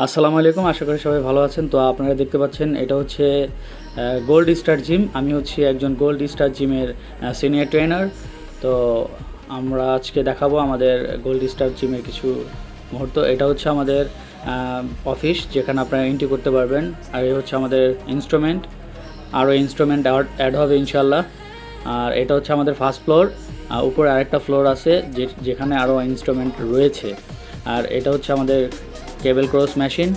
আসসালামু আলাইকুম, আশা করি সবাই ভালো আছেন। তো আপনারা দেখতে পাচ্ছেন এটা হচ্ছে গোল্ড স্টার জিম। আমি হচ্ছি একজন গোল্ড স্টার জিমের সিনিয়র ট্রেনার। তো আমরা আজকে দেখাবো আমাদের গোল্ড স্টার জিমের কিছু মুহূর্ত। এটা হচ্ছে আমাদের অফিস, যেখানে আপনারা এন্ট্রি করতে পারবেন। আর এই হচ্ছে আমাদের ইনস্ট্রুমেন্ট, আরও ইনস্ট্রুমেন্ট অ্যাড হবে ইনশাল্লাহ। আর এটা হচ্ছে আমাদের ফার্স্ট ফ্লোর, উপরে আরেকটা ফ্লোর আছে যেখানে আরও ইনস্ট্রুমেন্ট রয়েছে। আর এটা হচ্ছে আমাদের কেবল ক্রস মেশিন,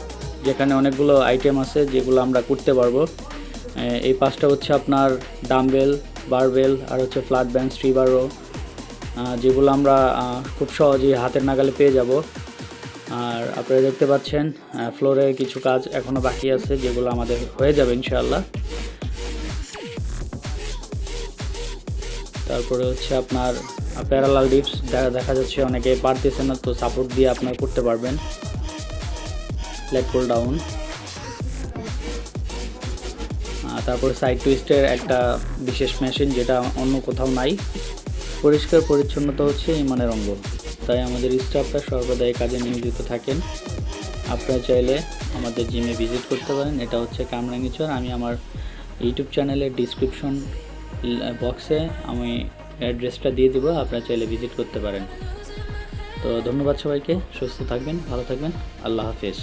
যেখানে অনেকগুলো আইটেম আছে যেগুলো আমরা করতে পারবো। এই পাশটা হচ্ছে আপনার ডাম্বেল, বারবেল, আর হচ্ছে ফ্ল্যাট বেঞ্চ, ট্রিবারও, যেগুলো আমরা খুব সহজেই হাতের নাগালে পেয়ে যাব। আর আপনারা দেখতে পাচ্ছেন ফ্লোরে কিছু কাজ এখনও বাকি আছে, যেগুলো আমাদের হয়ে যাবে ইনশাআল্লাহ। তারপরে হচ্ছে আপনার প্যারালাল ডিপস দেখা যাচ্ছে অনেকে পারতেছে না, তো সাপোর্ট দিয়ে আপনার করতে পারবেন। লেগ পুল ডাউন, তারপরে সাইড টুইস্টের একটা বিশেষ মেশিন যেটা অন্য কোথাও নাই। পরিষ্কার পরিচ্ছন্নতা হচ্ছে ইমানের অঙ্গ, তাই আমাদের স্টাফরা সর্বদা এই কাজে নিয়োজিত থাকেন। আপনারা চাইলে আমাদের জিমে ভিজিট করতে পারেন। এটা হচ্ছে কামরাঙ্গীরচর। আমি আমার ইউটিউব চ্যানেলের ডিসক্রিপশন বক্সে আমি অ্যাড্রেসটা দিয়ে দেবো, আপনারা চাইলে ভিজিট করতে পারেন। তো ধন্যবাদ সবাইকে, সুস্থ থাকবেন, ভালো থাকবেন, আল্লাহ হাফেজ।